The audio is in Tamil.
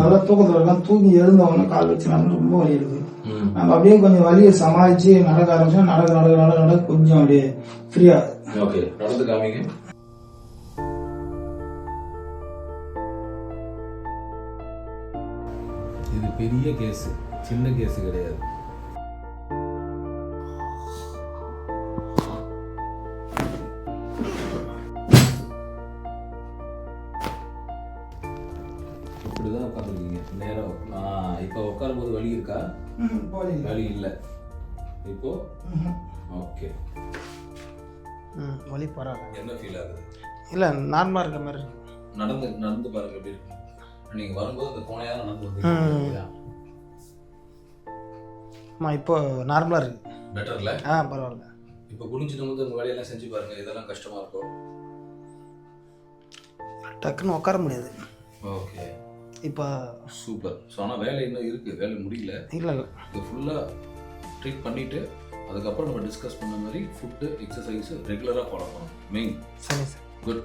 நல்லா தூக்கத்துல எல்லாம் தூங்கி எழுந்தவொடனே கால் வச்சுனாலும் ரொம்ப வலி இருக்குது. நம்ம அப்படியே கொஞ்சம் வலியை சமாளிச்சு நடக்க ஆரம்பிச்சோம். நடக்க கொஞ்சம் அப்படியே ஃப்ரீயா. ஓகே, நடந்து காமிங்க. இது பெரிய கேஸ், சின்ன கேஸ் கிடையாது. இப்படிதான் உட்காந்துருக்கீங்க நேரம். இப்போ உட்காரும் போது வலி இருக்கா? வலி இல்லை இப்போ. ஓகே, வலி பரவாயில்ல. என்ன ஃபீல் ஆகுது? இல்லை, நார்மலாக இருக்க மாதிரி இருக்கு. நடந்து பாருங்க எப்படி இருக்கு. நீங்க வரும்போது அந்த கோணையாக நடந்து வந்தீங்க. இப்போ நார்மலாக இருக்கு. பெட்டர் இல்லை? பரவாயில்ல. இப்போ குனிஞ்சிட்டு வந்து உங்கள் வேலையெல்லாம் செஞ்சு பாருங்க. இதெல்லாம் கஷ்டமா இருக்கும். டக்குன்னு உட்கார முடியாது. ஓகே, இப்போ சூப்பர். ஸோ ஆனால் வேலை இன்னும் இருக்குது, வேலை முடியல. இல்லை இது ஃபுல்லாக ட்ரீட் பண்ணிவிட்டு அதுக்கப்புறம் நம்ம டிஸ்கஸ் பண்ண மாதிரி ஃபுட்டு, எக்ஸசைஸு ரெகுலராக ஃபாலோ பண்ணணும் மெயின். சரி சார். குட்.